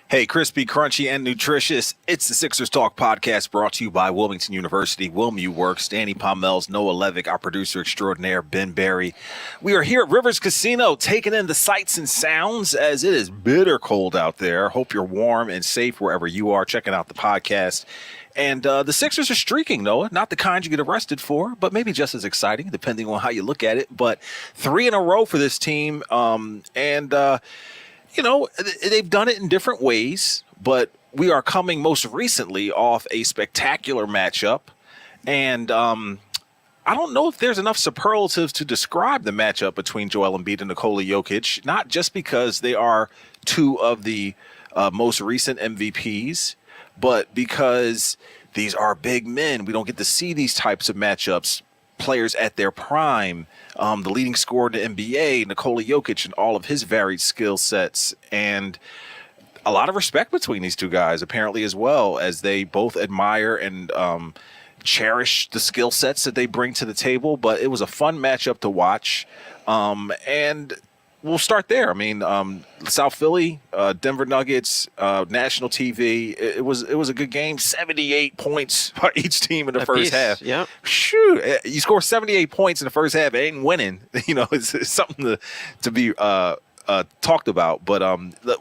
Hey, crispy, crunchy, and nutritious. It's the Sixers Talk podcast brought to you by Wilmington University, WilMU Works, Danny Pommells, Noah Levick, our producer extraordinaire, Ben Barry. We are here at Rivers Casino taking in the sights and sounds as it is bitter cold out there. Hope you're warm and safe wherever you are checking out the podcast. And the Sixers are streaking, Noah. Not the kind you get arrested for, but maybe just as exciting, depending on how you look at it. But 3 in a row for this team. You know, they've done it in different ways, but we are coming most recently off a spectacular matchup. And I don't know if there's enough superlatives to describe the matchup between Joel Embiid and Nikola Jokic, not just because they are 2 of the most recent MVPs, but because these are big men. We don't get to see these types of matchups. Players at their prime, the leading scorer in the NBA, Nikola Jokic, and all of his varied skill sets, and a lot of respect between these 2 guys, apparently, as well, as they both admire and cherish the skill sets that they bring to the table. But it was a fun matchup to watch, and we'll start there. I mean, South Philly, Denver Nuggets, national TV. It was a good game. 78 points by each team in the first half. Yeah. Shoot, you score 78 points in the first half. It ain't winning. You know, it's something to be talked about. But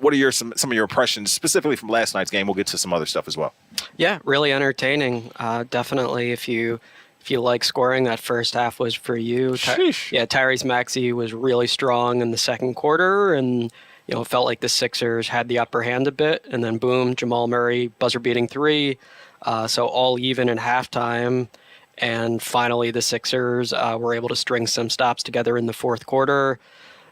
what are some of your impressions specifically from last night's game? We'll get to some other stuff as well. Yeah, really entertaining. Definitely, if you like scoring, that first half was for you. Tyrese Maxey was really strong in the second quarter, and it felt like the Sixers had the upper hand a bit. And then boom, Jamal Murray buzzer-beating 3, so all even in halftime. And finally, the Sixers were able to string some stops together in the fourth quarter.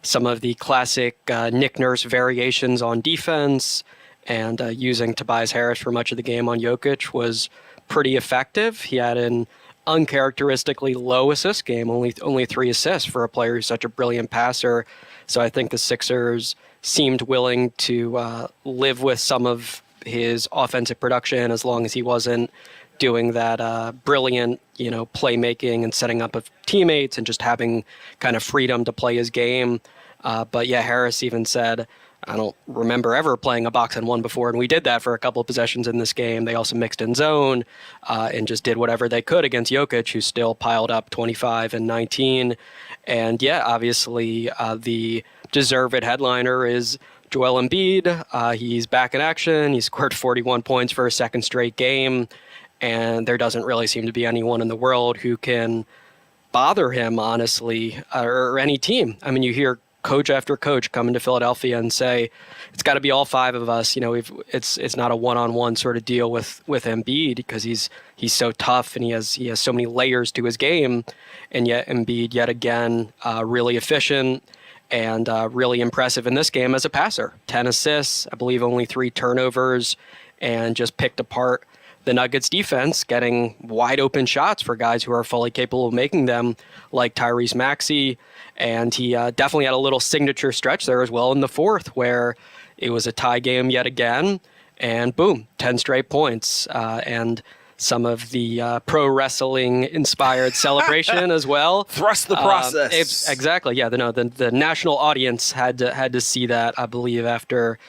Some of the classic Nick Nurse variations on defense and using Tobias Harris for much of the game on Jokic was pretty effective. He had an uncharacteristically low assist game, only 3 assists for a player who's such a brilliant passer. So I think the Sixers seemed willing to live with some of his offensive production as long as he wasn't doing that brilliant, playmaking and setting up of teammates and just having kind of freedom to play his game. But yeah, Harris even said, I don't remember ever playing a box and 1 before, and we did that for a couple of possessions in this game. They also mixed in zone and just did whatever they could against Jokic, who still piled up 25 and 19. And yeah, obviously the deserved headliner is Joel Embiid. He's back in action. He scored 41 points for a second straight game, and there doesn't really seem to be anyone in the world who can bother him, honestly, or any team. I mean, you hear coach after coach come into Philadelphia and say, it's got to be all 5 of us. It's not a one-on-one sort of deal with Embiid because he's so tough and he has so many layers to his game. And yet Embiid, yet again, really efficient and really impressive in this game as a passer. 10 assists, I believe only 3 turnovers, and just picked apart the Nuggets defense, getting wide open shots for guys who are fully capable of making them, like Tyrese Maxey. And he definitely had a little signature stretch there as well in the fourth, where it was a tie game yet again, and boom, 10 straight points. And some of the pro wrestling inspired celebration as well. Thrust the process. Exactly. Yeah. The national audience had to see that, I believe, after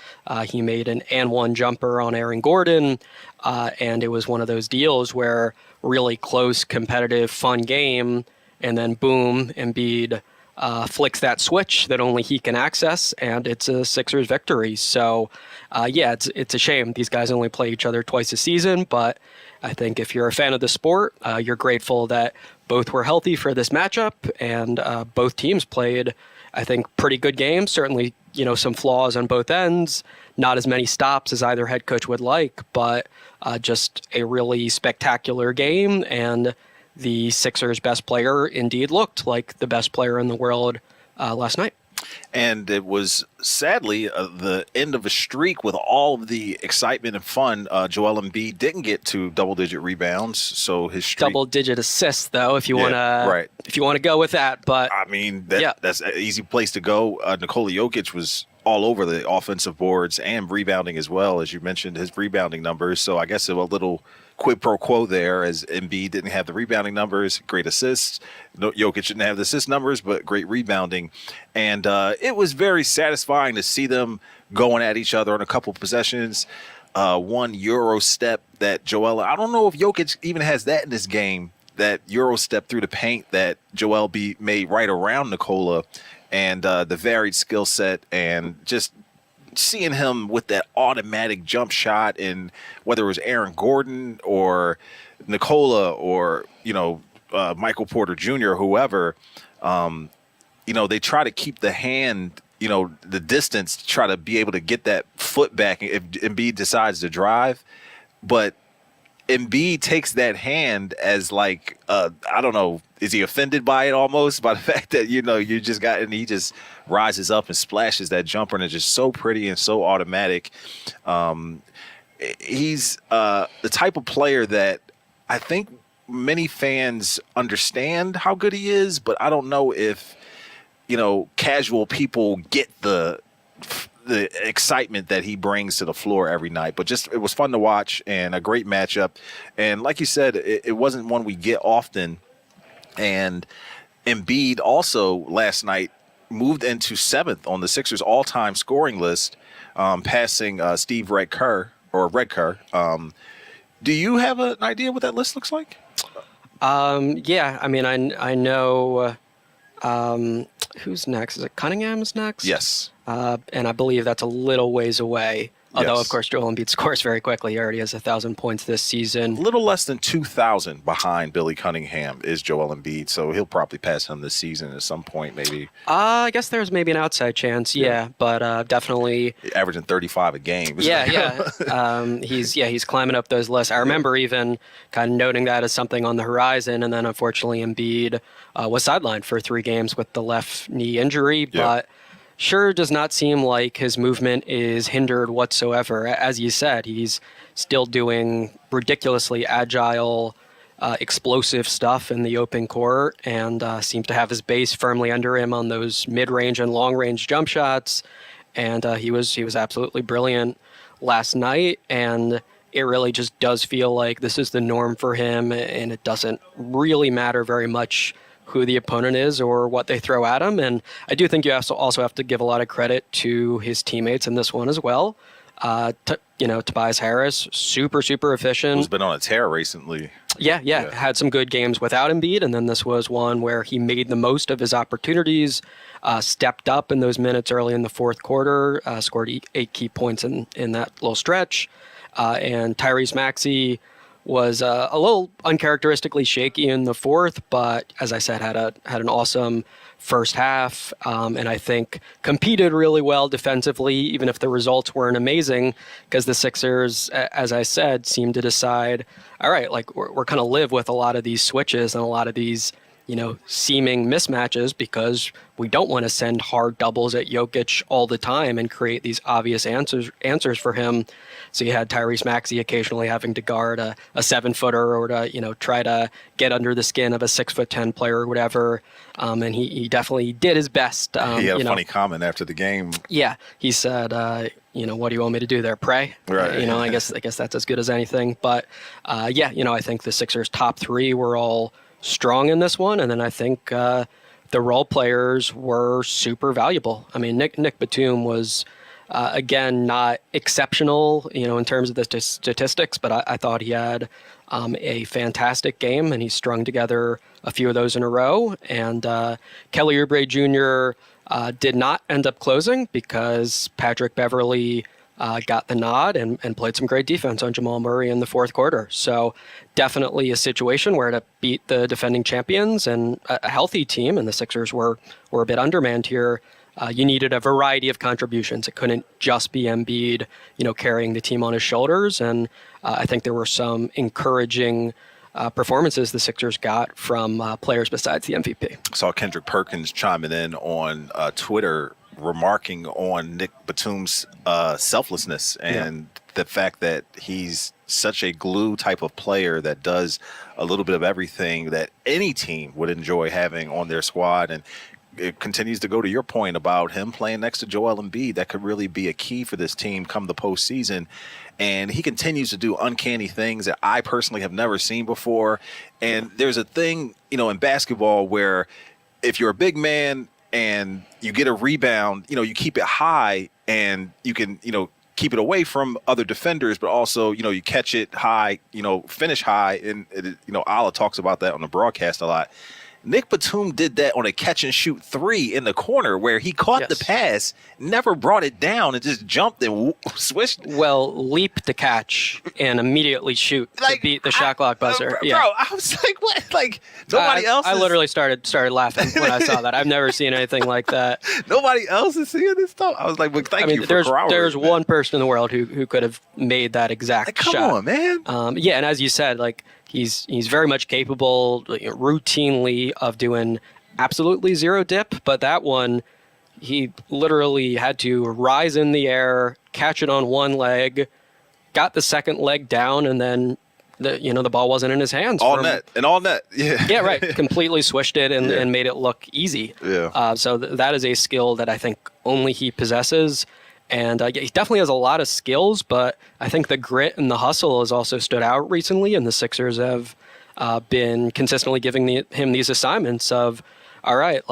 he made an and 1 jumper on Aaron Gordon. And it was one of those deals where really close, competitive, fun game. And then boom, Embiid flicks that switch that only he can access, and it's a Sixers victory. So, yeah, it's a shame these guys only play each other twice a season, but I think if you're a fan of the sport, you're grateful that both were healthy for this matchup, and both teams played, I think, pretty good games. Certainly, some flaws on both ends, not as many stops as either head coach would like, but just a really spectacular game, and the Sixers' best player indeed looked like the best player in the world last night. And it was sadly the end of a streak with all of the excitement and fun. Joel Embiid didn't get to double-digit rebounds, so his streak, double-digit assists, though, if you want to go with that. But I mean, that's an easy place to go. Nikola Jokic was all over the offensive boards and rebounding as well, as you mentioned his rebounding numbers. So I guess a little quid pro quo there, as Embiid didn't have the rebounding numbers, great assists. No, Jokic didn't have the assist numbers, but great rebounding. And it was very satisfying to see them going at each other on a couple possessions. One Euro step that Joel, I don't know if Jokic even has that in this game, that Euro step through the paint that Joel made right around Nikola, and the varied skill set, and just seeing him with that automatic jump shot, and whether it was Aaron Gordon or Nikola or, Michael Porter Jr. or whoever, they try to keep the hand, the distance to try to be able to get that foot back if Embiid decides to drive. But Embiid takes that hand as like, I don't know, is he offended by it almost, by the fact that, you just got, and he just rises up and splashes that jumper, and it's just so pretty and so automatic. He's the type of player that I think many fans understand how good he is, but I don't know if, casual people get the excitement that he brings to the floor every night. But just, it was fun to watch and a great matchup. And like you said, it wasn't one we get often. And Embiid also last night moved into 7th on the Sixers all-time scoring list, passing Steve Red Kerr. Do you have an idea what that list looks like? Yeah, I mean, I know who's next. Is it Cunningham's next? Yes. And I believe that's a little ways away. Although, Yes. of course, Joel Embiid scores very quickly. He already has 1,000 points this season. A little less than 2,000 behind Billy Cunningham is Joel Embiid, so he'll probably pass him this season at some point, maybe. I guess there's maybe an outside chance, yeah, but definitely Averaging 35 a game. Yeah. He's climbing up those lists. I remember even kind of noting that as something on the horizon, and then unfortunately Embiid was sidelined for 3 games with the left knee injury, but sure does not seem like his movement is hindered whatsoever. As you said, he's still doing ridiculously agile, explosive stuff in the open court, and seems to have his base firmly under him on those mid-range and long-range jump shots. And he was absolutely brilliant last night, and it really just does feel like this is the norm for him, and it doesn't really matter very much who the opponent is or what they throw at him. And I do think you also have to give a lot of credit to his teammates in this one as well. Tobias Harris, super efficient. Who's been on a tear recently. Yeah. Had some good games without Embiid, and then this was one where he made the most of his opportunities, stepped up in those minutes early in the fourth quarter, scored 8 key points in that little stretch. And Tyrese Maxey was a little uncharacteristically shaky in the fourth, but as I said, had an awesome first half, and I think competed really well defensively, even if the results weren't amazing, because the Sixers, as I said, seemed to decide, all right, like we're going to live with a lot of these switches and a lot of these seeming mismatches, because we don't want to send hard doubles at Jokic all the time and create these obvious answers for him. So you had Tyrese Maxey occasionally having to guard a 7-footer, or to try to get under the skin of a 6'10" player or whatever. And he definitely did his best. He had a funny comment after the game. Yeah, he said, what do you want me to do there? Pray? Right. I guess that's as good as anything. But I think the Sixers' top 3 were all strong in this one, and then I think the role players were super valuable. I mean, Nick Batum was again not exceptional, in terms of the statistics, but I thought he had a fantastic game, and he strung together a few of those in a row. And Kelly Oubre Jr. Did not end up closing because Patrick Beverley got the nod and played some great defense on Jamal Murray in the fourth quarter. So definitely a situation where to beat the defending champions and a healthy team, and the Sixers were a bit undermanned here, you needed a variety of contributions. It couldn't just be Embiid, carrying the team on his shoulders. And I think there were some encouraging performances the Sixers got from players besides the MVP. I saw Kendrick Perkins chiming in on Twitter, remarking on Nick Batum's selflessness and the fact that he's such a glue type of player that does a little bit of everything that any team would enjoy having on their squad. And it continues to go to your point about him playing next to Joel Embiid. That could really be a key for this team come the postseason. And he continues to do uncanny things that I personally have never seen before. And there's a thing, in basketball where if you're a big man and you get a rebound, you keep it high and you can, keep it away from other defenders, but also, you catch it high, finish high. And, Allah talks about that on the broadcast a lot. Nick Batum did that on a catch and shoot 3 in the corner where he caught the pass, never brought it down, and just jumped and swished. Well, leap to catch and immediately shoot to beat the shot clock buzzer. Bro, I was like, what? Like, nobody else I literally started laughing when I saw that. I've never seen anything like that. Nobody else is seeing this stuff. I was like, well, thank you for corroborating. There's one person in the world who could have made that exact shot. Come on, man. And as you said, he's very much capable routinely of doing absolutely zero dip, but that one, he literally had to rise in the air, catch it on one leg, got the second leg down, and then the ball wasn't in his hands. All net. Yeah. Yeah, right. Completely swished it and made it look easy. Yeah. So that is a skill that I think only he possesses. And he definitely has a lot of skills, but I think the grit and the hustle has also stood out recently, and the Sixers have been consistently giving him these assignments of, all right,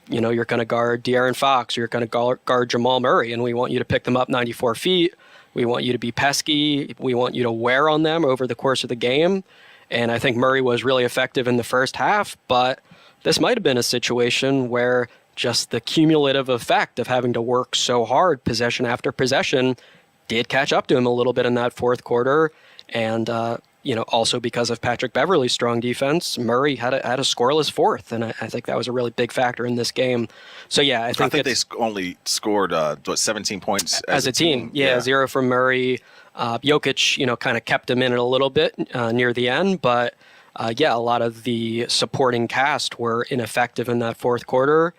you're going to guard De'Aaron Fox, you're going to guard Jamal Murray, and we want you to pick them up 94 feet. We want you to be pesky. We want you to wear on them over the course of the game. And I think Murray was really effective in the first half, but this might have been a situation where just the cumulative effect of having to work so hard, possession after possession, did catch up to him a little bit in that fourth quarter. And, also because of Patrick Beverley's strong defense, Murray had a scoreless fourth. And I think that was a really big factor in this game. So, yeah, I think they only scored, 17 points as a team. Yeah, 0 from Murray. Jokic, kind of kept him in it a little bit near the end. But, a lot of the supporting cast were ineffective in that fourth quarter.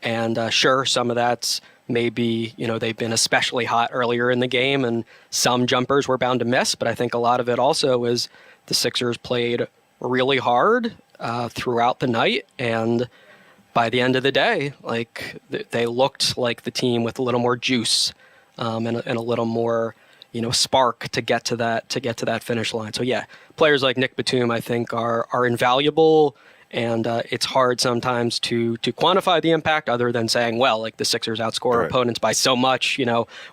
And sure, some of that's maybe, they've been especially hot earlier in the game and some jumpers were bound to miss. But I think a lot of it also is the Sixers played really hard throughout the night. And by the end of the day, they looked like the team with a little more juice and a little more, spark to get to that finish line. So, yeah, players like Nick Batum, I think, are invaluable. And it's hard sometimes to quantify the impact other than saying, well, the Sixers outscore opponents by so much,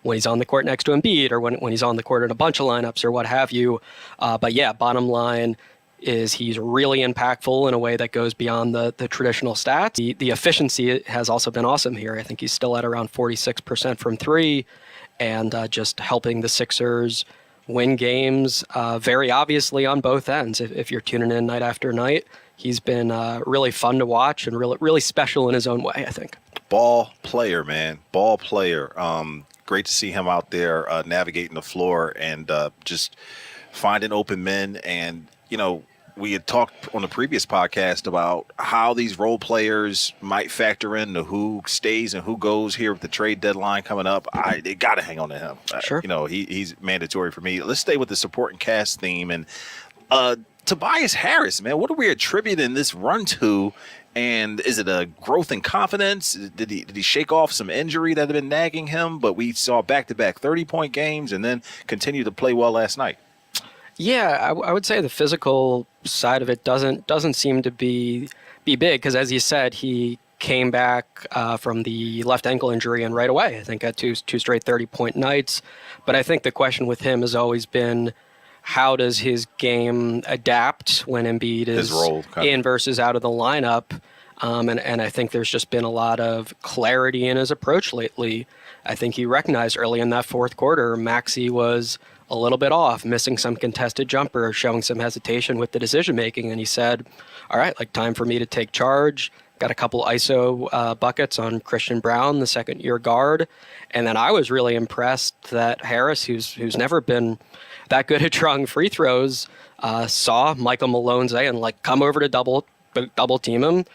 when he's on the court next to Embiid or when he's on the court in a bunch of lineups or what have you. But yeah, bottom line is he's really impactful in a way that goes beyond the traditional stats. The efficiency has also been awesome here. I think he's still at around 46% from three and just helping the Sixers win games very obviously on both ends. If you're tuning in night after night, he's been really fun to watch and really special in his own way, I think. Ball player, man. Ball player. Great to see him out there navigating the floor and just finding open men. And, we had talked on the previous podcast about how these role players might factor into who stays and who goes here with the trade deadline coming up. They got to hang on to him. Sure. He's mandatory for me. Let's stay with the support and cast theme. And Tobias Harris, man, what are we attributing this run to? And is it a growth in confidence? Did he shake off some injury that had been nagging him? But we saw back-to-back 30-point games and then continue to play well last night. Yeah, I would say the physical side of it doesn't seem to be big because, as you said, he came back from the left ankle injury and right away, I think, had two straight 30-point nights. But I think the question with him has always been, how does his game adapt when Embiid is in versus out of the lineup? And I think there's just been a lot of clarity in his approach lately. I think he recognized early in that fourth quarter, Maxey was a little bit off, missing some contested jumper, showing some hesitation with the decision-making. And he said, all right, time for me to take charge. Got a couple ISO buckets on Christian Brown, the second-year guard. And then I was really impressed that Harris, who's never been that good at drawing free throws, saw Michael Malone say and come over to double team him,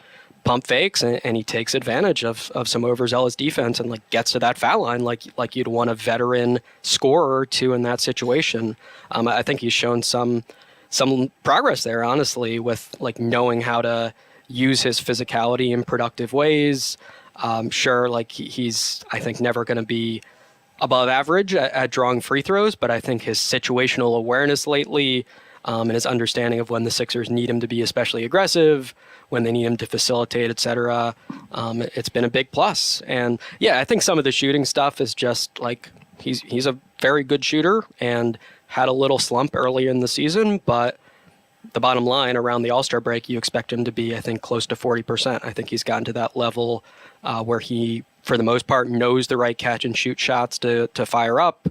pump fakes, and he takes advantage of some overzealous defense and gets to that foul line like you'd want a veteran scorer or two in that situation. I think he's shown some progress there, honestly, with knowing how to use his physicality in productive ways. Sure, like he's, I think, never going to be above average at drawing free throws, but I think his situational awareness lately and his understanding of when the Sixers need him to be especially aggressive, when they need him to facilitate, etc. It's been a big plus. And yeah, I think some of the shooting stuff is just like he's a very good shooter and had a little slump earlier in the season, but the bottom line around the All-Star break, you expect him to be, I think, close to 40%. I think he's gotten to that level where he, for the most part, knows the right catch and shoot shots to fire up,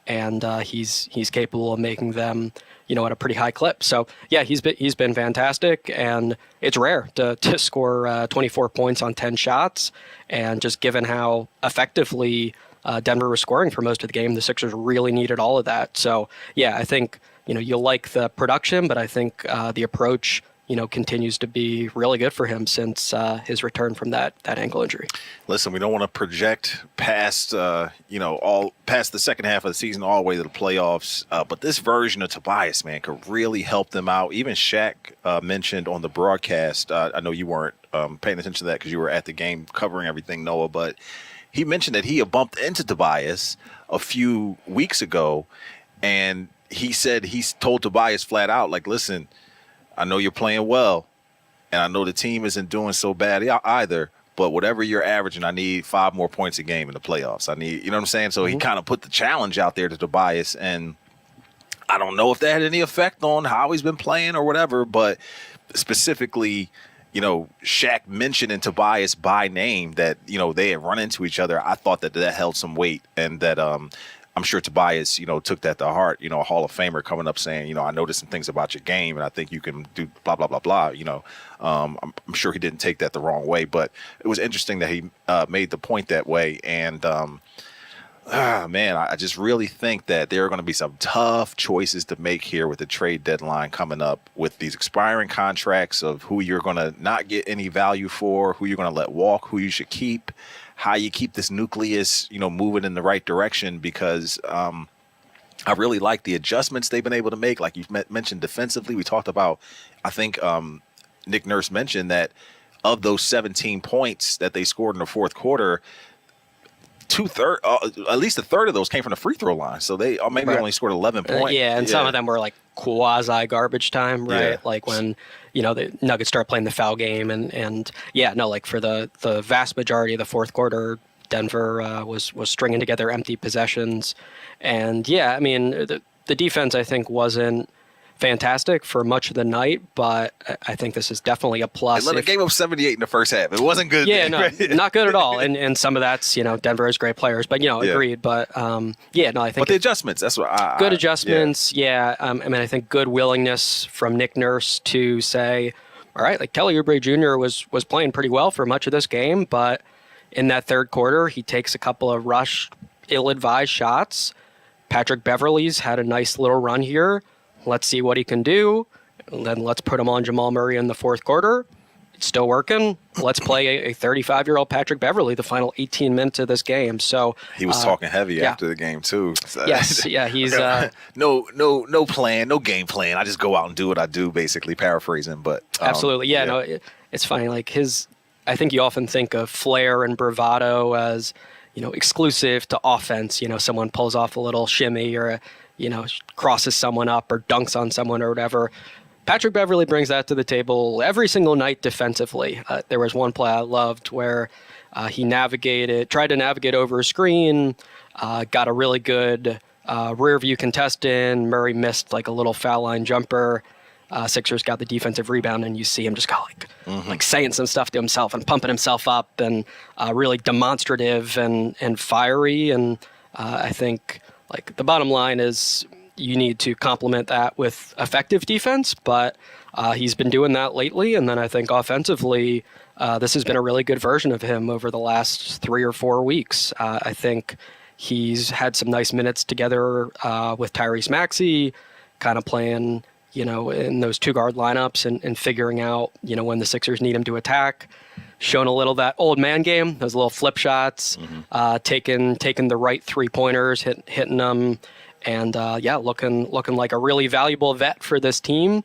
and he's capable of making them, at a pretty high clip. So yeah, he's been fantastic, and it's rare to score 24 points on 10 shots, and just given how effectively Denver was scoring for most of the game, the Sixers really needed all of that. So yeah, I think you'll like the production, but I think the approach continues to be really good for him since his return from that ankle injury. Listen, we don't want to project past, all past the second half of the season all the way to the playoffs. But this version of Tobias, man, could really help them out. Even Shaq mentioned on the broadcast, I know you weren't paying attention to that because you were at the game covering everything, Noah, but he mentioned that he had bumped into Tobias a few weeks ago, and he said he's told Tobias flat out, like, listen, I know you're playing well, and I know the team isn't doing so bad either, but whatever you're averaging, I need 5 more points a game in the playoffs. I need, you know what I'm saying? So he kind of put the challenge out there to Tobias, and I don't know if that had any effect on how he's been playing or whatever, but specifically, Shaq mentioned in Tobias by name that, they had run into each other. I thought that held some weight, and that I'm sure Tobias, took that to heart, a Hall of Famer coming up saying, I noticed some things about your game and I think you can do blah, blah, blah, blah. I'm sure he didn't take that the wrong way, but it was interesting that he made the point that way. And, man, I just really think that there are going to be some tough choices to make here with the trade deadline coming up, with these expiring contracts of who you're going to not get any value for, who you're going to let walk, who you should keep, how you keep this nucleus, moving in the right direction, because I really like the adjustments they've been able to make. Like you mentioned defensively, we talked about, I think Nick Nurse mentioned that of those 17 points that they scored in the fourth quarter, at least a third of those came from the free throw line. So they maybe only scored 11 points. Some of them were like quasi garbage time, right? Yeah. Like when, the Nuggets start playing the foul game like for the vast majority of the fourth quarter, Denver was stringing together empty possessions. And yeah, I mean, the defense, I think, wasn't fantastic for much of the night, but I think this is definitely a plus. They gave up 78 in the first half. It wasn't good. Yeah, no, not good at all. And some of that's, Denver has great players, but, agreed. But, I think. But the adjustments, that's what good adjustments, yeah. I think good willingness from Nick Nurse to say, all right, like Kelly Oubre Jr. was playing pretty well for much of this game, but in that third quarter, he takes a couple of rushed, ill-advised shots. Patrick Beverley's had a nice little run here. Let's see what he can do. And then let's put him on Jamal Murray in the fourth quarter. It's still working. Let's play a 35-year-old Patrick Beverley the final 18 minutes of this game. So he was talking heavy after the game too. So. Yes, yeah, he's no plan, no game plan. I just go out and do what I do, basically paraphrasing. But absolutely, no, it's funny. Like I think you often think of flair and bravado as exclusive to offense. Someone pulls off a little shimmy or crosses someone up or dunks on someone or whatever. Patrick Beverley brings that to the table every single night defensively. There was one play I loved where he tried to navigate over a screen, got a really good rear view contest in. Murray missed like a little foul line jumper. Sixers got the defensive rebound, and you see him just go like saying some stuff to himself and pumping himself up, and really demonstrative and fiery. And I think like the bottom line is you need to complement that with effective defense, but he's been doing that lately. And then I think offensively, this has been a really good version of him over the last 3 or 4 weeks. I think he's had some nice minutes together with Tyrese Maxey, kind of playing, in those 2-guard lineups and figuring out, when the Sixers need him to attack. Shown a little that old man game, those little flip shots, taking the right 3-pointers, hitting them, and looking like a really valuable vet for this team.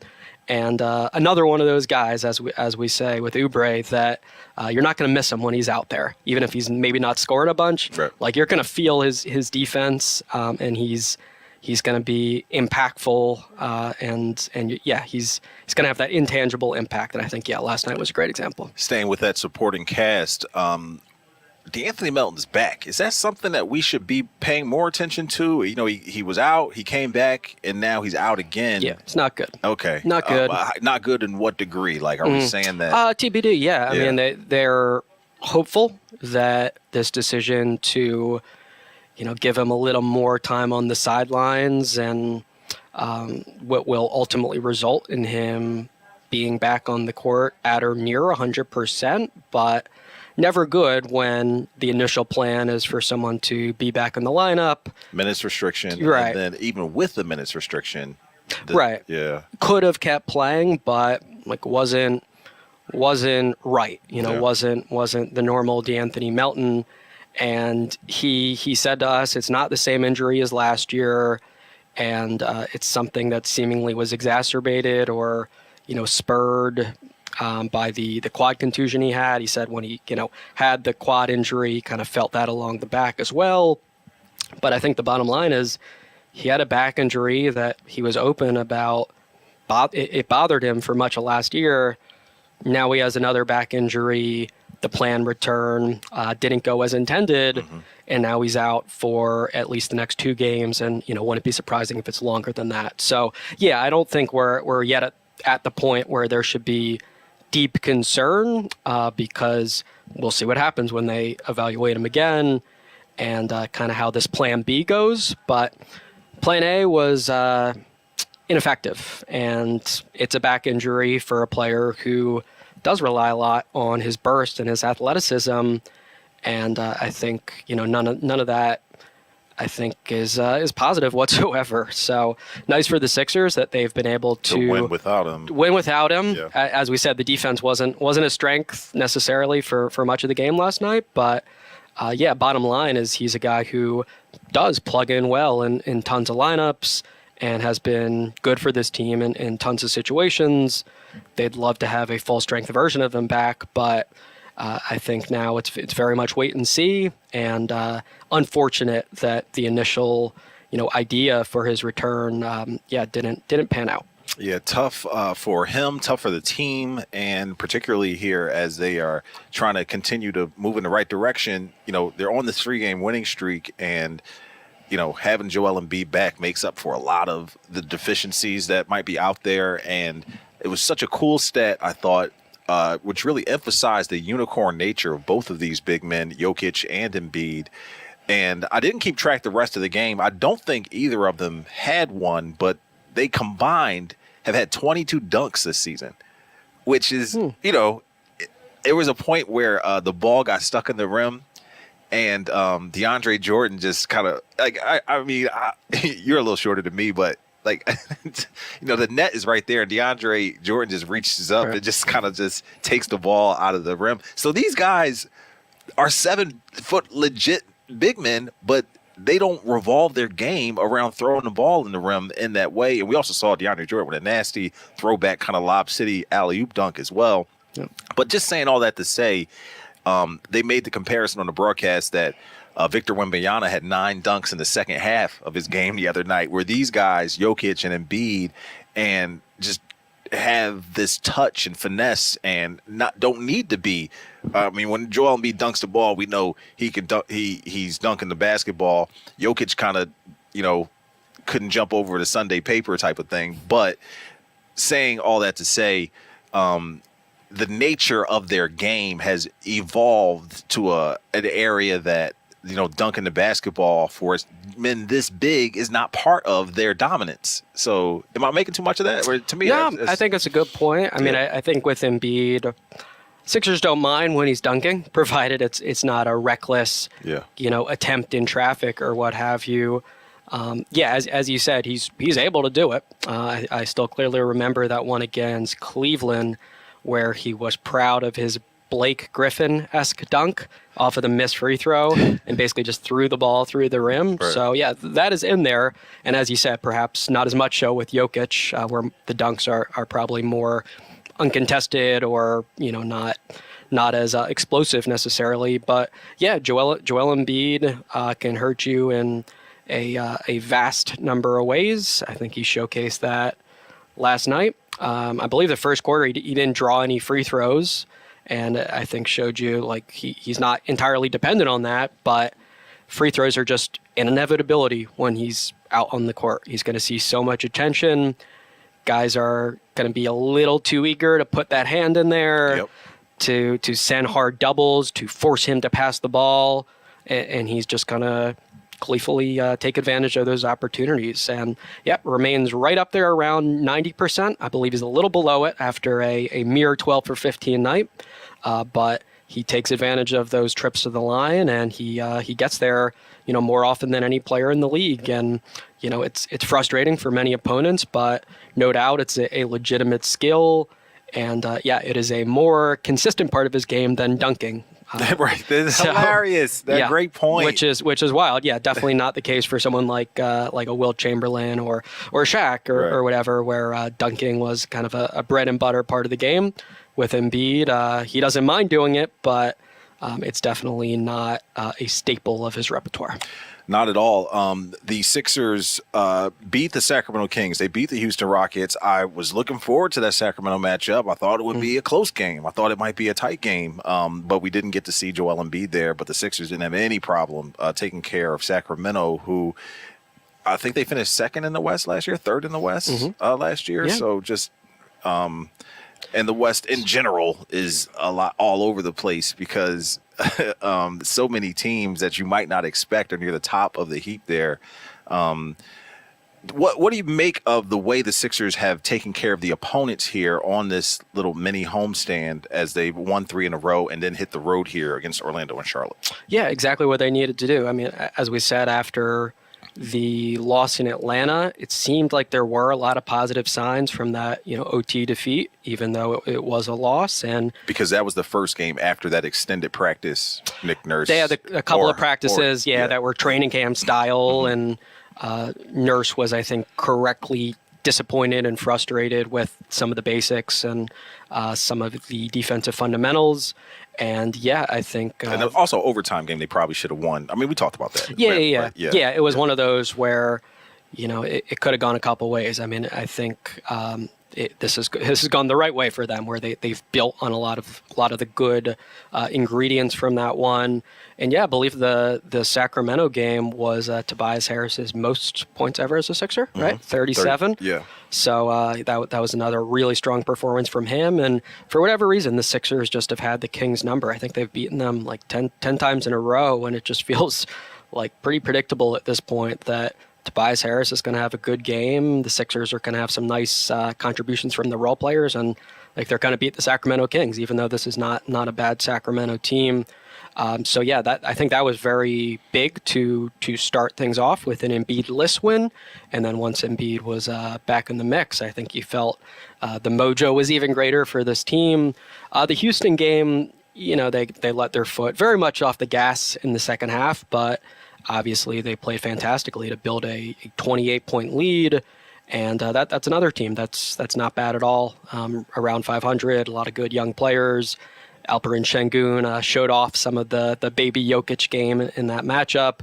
And another one of those guys, as we say with Oubre, that you're not going to miss him when he's out there, even if he's maybe not scoring a bunch. Right. Like you're going to feel his defense, and he's going to be impactful, and yeah, he's going to have that intangible impact. And I think last night was a great example. Staying with that supporting cast, DeAnthony Melton's back. Is that something that we should be paying more attention to? You know, he was out, he came back, and now he's out again. Yeah, it's not good. Okay. Not good. Not good in what degree? Like, are we saying that? TBD, yeah. I mean, they're hopeful that this decision to, give him a little more time on the sidelines and what will ultimately result in him being back on the court at or near 100%, but never good when the initial plan is for someone to be back in the lineup. Minutes restriction. Right. And then even with the minutes restriction. Right. Yeah. Could have kept playing, but wasn't right. Wasn't the normal DeAnthony Melton. And he said to us, it's not the same injury as last year. And it's something that seemingly was exacerbated or, spurred by the quad contusion he had. He said when he, had the quad injury, he kind of felt that along the back as well. But I think the bottom line is he had a back injury that he was open about. It bothered him for much of last year. Now he has another back injury. The planned return didn't go as intended. Mm-hmm. And now he's out for at least the next 2 games. And, wouldn't it be surprising if it's longer than that? So, yeah, I don't think we're yet at the point where there should be deep concern because we'll see what happens when they evaluate him again and kind of how this plan B goes. But plan A was ineffective, and it's a back injury for a player who does rely a lot on his burst and his athleticism. And I think, none of that I think is positive whatsoever. So nice for the Sixers that they've been able to win without him. Yeah. As we said, the defense wasn't a strength necessarily for much of the game last night. But bottom line is he's a guy who does plug in well in tons of lineups and has been good for this team in tons of situations. They'd love to have a full strength version of him back, but I think now it's very much wait and see, and unfortunate that the initial idea for his return didn't pan out. Yeah, tough for him, tough for the team, and particularly here as they are trying to continue to move in the right direction. They're on this 3-game winning streak, and having Joel Embiid back makes up for a lot of the deficiencies that might be out there. And it was such a cool stat, I thought, which really emphasized the unicorn nature of both of these big men, Jokic and Embiid. And I didn't keep track the rest of the game. I don't think either of them had one, but they combined have had 22 dunks this season, which is, it was a point where the ball got stuck in the rim. And DeAndre Jordan just kind of like, I mean, you're a little shorter than me, but like, the net is right there. And DeAndre Jordan just reaches up and just kind of just takes the ball out of the rim. So these guys are 7-foot legit big men, but they don't revolve their game around throwing the ball in the rim in that way. And we also saw DeAndre Jordan with a nasty throwback kind of Lob City alley-oop dunk as well. Yep. But just saying all that to say, they made the comparison on the broadcast that Victor Wembanyama had 9 dunks in the second half of his game the other night, where these guys, Jokic and Embiid, and just have this touch and finesse and don't need to be. I mean, when Joel Embiid dunks the ball, we know he can dunk. He's dunking the basketball. Jokic kind of, couldn't jump over the Sunday paper type of thing. But saying all that to say, the nature of their game has evolved to an area that, dunking the basketball for men this big is not part of their dominance. So am I making too much of that? Or to me, I think it's a good point. I mean, I think with Embiid, Sixers don't mind when he's dunking, provided it's not a reckless, attempt in traffic or what have you. As you said, he's able to do it. I still clearly remember that one against Cleveland, where he was proud of his Blake Griffin-esque dunk off of the missed free throw and basically just threw the ball through the rim. Right. So, yeah, that is in there. And as you said, perhaps not as much so with Jokic, where the dunks are probably more uncontested or, not as explosive necessarily. But, yeah, Joel Embiid can hurt you in a vast number of ways. I think he showcased that last night. I believe the first quarter he didn't draw any free throws, and I think showed you like he's not entirely dependent on that, but free throws are just an inevitability when he's out on the court. He's going to see so much attention. Guys are going to be a little too eager to put that hand in there, Yep. to send hard doubles, to force him to pass the ball, and he's just going to gleefully take advantage of those opportunities. And remains right up there around 90%. I believe he's a little below it after a mere 12 for 15 night. But he takes advantage of those trips to the line, and he gets there, more often than any player in the league. And, it's frustrating for many opponents, but no doubt it's a legitimate skill. And it is a more consistent part of his game than dunking. Right, that's hilarious. Great point. Which is wild. Yeah, definitely not the case for someone like a Wilt Chamberlain or Shaq or whatever, where dunking was kind of a bread and butter part of the game. With Embiid, he doesn't mind doing it, but it's definitely not a staple of his repertoire. Not at all. The Sixers beat the Sacramento Kings. They beat the Houston Rockets. I was looking forward to that Sacramento matchup. I thought it would be a close game. I thought it might be a tight game, but we didn't get to see Joel Embiid there. But the Sixers didn't have any problem taking care of Sacramento, who I think they finished second in the West last year, third in the West last year. Yeah. So just and the West in general is a lot all over the place because so many teams that you might not expect are near the top of the heap there. What do you make of the way the Sixers have taken care of the opponents here on this little mini homestand as they've won 3 in a row and then hit the road here against Orlando and Charlotte? Yeah, exactly what they needed to do. I mean, as we said after the loss in Atlanta, it seemed like there were a lot of positive signs from that, OT defeat, even though it was a loss. And because that was the first game after that extended practice, Nick Nurse. They had a couple of practices, that were training camp style, and Nurse was, I think, correctly disappointed and frustrated with some of the basics and some of the defensive fundamentals. And I think and also overtime game they probably should have won. I mean, we talked about that. Yeah. It was one of those where, it could have gone a couple ways. I mean, I think this has gone the right way for them, where they've built on a lot of the good ingredients from that one. And I believe the Sacramento game was Tobias Harris's most points ever as a Sixer, right? 37. Yeah. So that was another really strong performance from him. And for whatever reason, the Sixers just have had the Kings' number. I think they've beaten them like 10 times in a row, and it just feels like pretty predictable at this point that Tobias Harris is going to have a good game. The Sixers are going to have some nice contributions from the role players, and like they're going to beat the Sacramento Kings, even though this is not a bad Sacramento team. That I think that was very big to start things off with an Embiid-less win, and then once Embiid was back in the mix, I think you felt the mojo was even greater for this team. The Houston game, they let their foot very much off the gas in the second half, but obviously they played fantastically to build a 28-point lead, and that's another team that's not bad at all. Around 500, a lot of good young players. Alperen Şengün showed off some of the baby Jokic game in that matchup,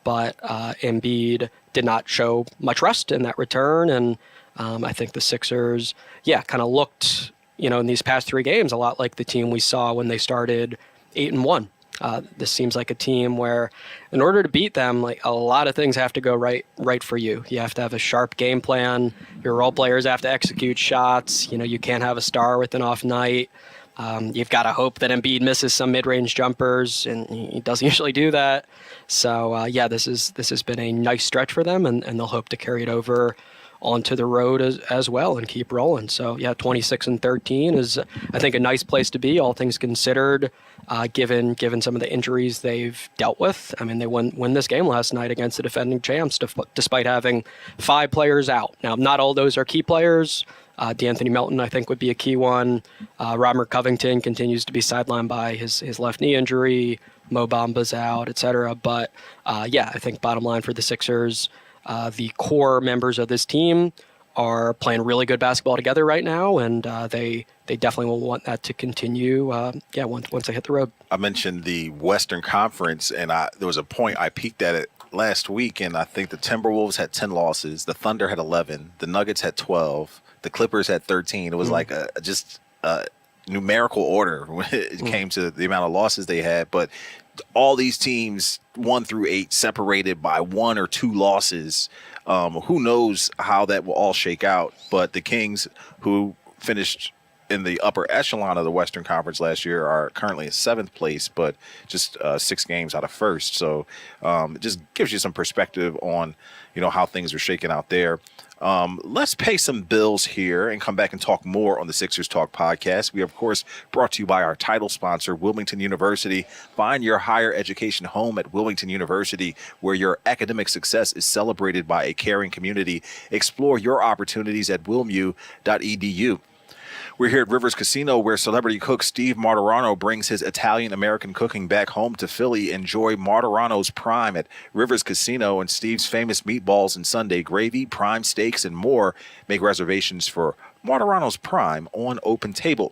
but Embiid did not show much rust in that return, and I think the Sixers, kind of looked, in these past 3 games a lot like the team we saw when they started 8-1. This seems like a team where, in order to beat them, like a lot of things have to go right for you. You have to have a sharp game plan. Your role players have to execute shots. You can't have a star with an off night. You've got to hope that Embiid misses some mid-range jumpers, and he doesn't usually do that. So, this has been a nice stretch for them, and they'll hope to carry it over onto the road as well and keep rolling. So, 26-13 is, I think, a nice place to be, all things considered, given some of the injuries they've dealt with. I mean, they won this game last night against the defending champs, despite having 5 players out. Now, not all those are key players. DeAnthony Melton, I think, would be a key one. Robert Covington continues to be sidelined by his left knee injury. Mo Bamba's out, et cetera. But, yeah, I think bottom line for the Sixers, the core members of this team are playing really good basketball together right now, and they definitely will want that to continue, once they hit the road. I mentioned the Western Conference, and there was a point I peeked at it last week, and I think the Timberwolves had 10 losses, the Thunder had 11, the Nuggets had 12, the Clippers had 13. It was like just a numerical order when it came to the amount of losses they had, but all these teams 1 through 8 separated by 1 or 2 losses. Who knows how that will all shake out, but the Kings, who finished in the upper echelon of the Western Conference last year, are currently in 7th place, but just 6 games out of first. So it just gives you some perspective on, how things are shaking out there. Let's pay some bills here and come back and talk more on the Sixers Talk podcast. We, of course, brought to you by our title sponsor, Wilmington University. Find your higher education home at Wilmington University, where your academic success is celebrated by a caring community. Explore your opportunities at wilmu.edu. We're here at Rivers Casino, where celebrity cook Steve Martirano brings his Italian-American cooking back home to Philly. Enjoy Martirano's Prime at Rivers Casino and Steve's famous meatballs and Sunday gravy, prime steaks, and more. Make reservations for Martirano's Prime on Open Table.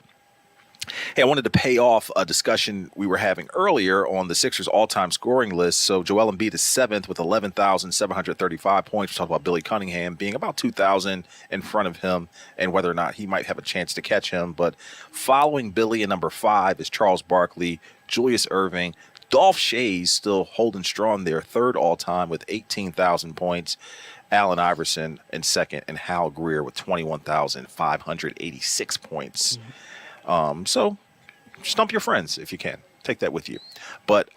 Hey, I wanted to pay off a discussion we were having earlier on the Sixers all-time scoring list. So Joel Embiid is 7th with 11,735 points. We talked about Billy Cunningham being about 2,000 in front of him and whether or not he might have a chance to catch him. But following Billy at number 5 is Charles Barkley, Julius Erving, Dolph Schayes still holding strong there, 3rd all-time with 18,000 points. Allen Iverson in 2nd, and Hal Greer with 21,586 points. So stump your friends if you can. Take that with you. But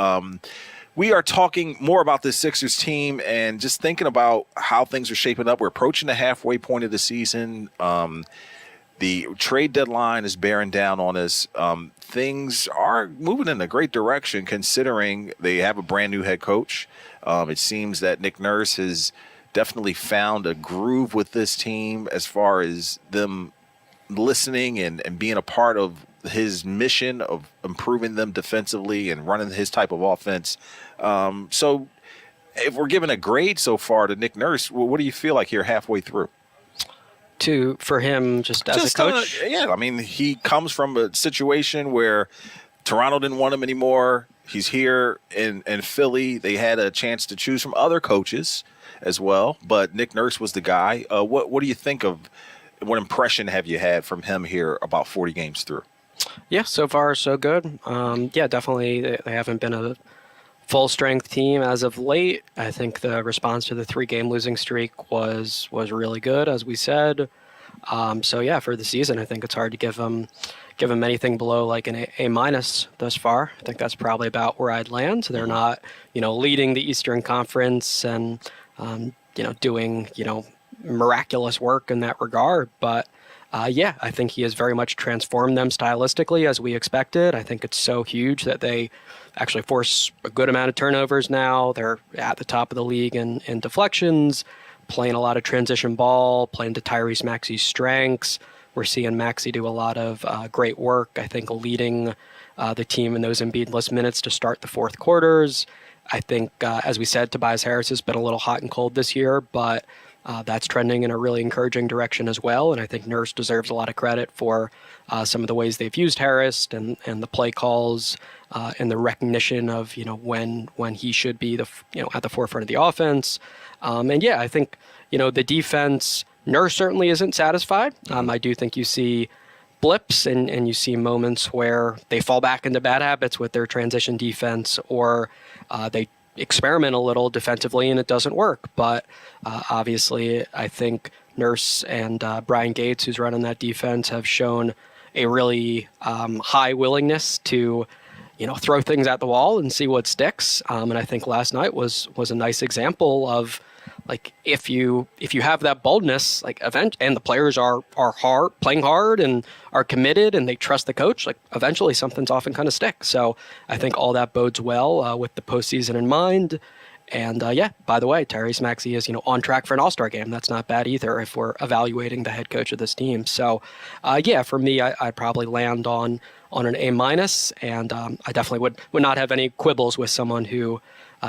we are talking more about this Sixers team and just thinking about how things are shaping up. We're approaching the halfway point of the season. The trade deadline is bearing down on us. Things are moving in a great direction considering they have a brand new head coach. It seems that Nick Nurse has definitely found a groove with this team as far as them listening and being a part of his mission of improving them defensively and running his type of offense. So if we're giving a grade so far to Nick Nurse, what do you feel like here halfway through? For him, just as a coach? Yeah, I mean, he comes from a situation where Toronto didn't want him anymore. He's here in Philly. They had a chance to choose from other coaches as well, but Nick Nurse was the guy. What do you think of, what impression have you had from him here about 40 games through? Yeah, so far so good. Definitely they haven't been a full-strength team as of late. I think the response to the 3-game losing streak was really good, as we said. For the season, I think it's hard to give them anything below like an A- thus far. I think that's probably about where I'd land. They're not, leading the Eastern Conference and, doing, miraculous work in that regard. But I think he has very much transformed them stylistically as we expected. I think it's so huge that they actually force a good amount of turnovers now. They're at the top of the league in deflections, playing a lot of transition ball, playing to Tyrese Maxey's strengths. We're seeing Maxey do a lot of great work, I think, leading the team in those Embiid-less minutes to start the fourth quarters. I think, as we said, Tobias Harris has been a little hot and cold this year, but that's trending in a really encouraging direction as well. And I think Nurse deserves a lot of credit for some of the ways they've used Harris and the play calls and the recognition of, when he should be at the forefront of the offense. I think, the defense, Nurse certainly isn't satisfied. I do think you see blips and you see moments where they fall back into bad habits with their transition defense, or they experiment a little defensively and it doesn't work. But obviously, I think Nurse and Brian Gates, who's running that defense, have shown a really high willingness to, throw things at the wall and see what sticks. And I think last night was a nice example of, like, if you have that boldness, like, and the players are hard, playing hard and are committed and they trust the coach, like, eventually something's often going to stick. So I think all that bodes well with the postseason in mind. And by the way, Tyrese Maxey is on track for an All-Star game. That's not bad either if we're evaluating the head coach of this team. So for me, I'd probably land on an A minus, and I definitely would not have any quibbles with someone who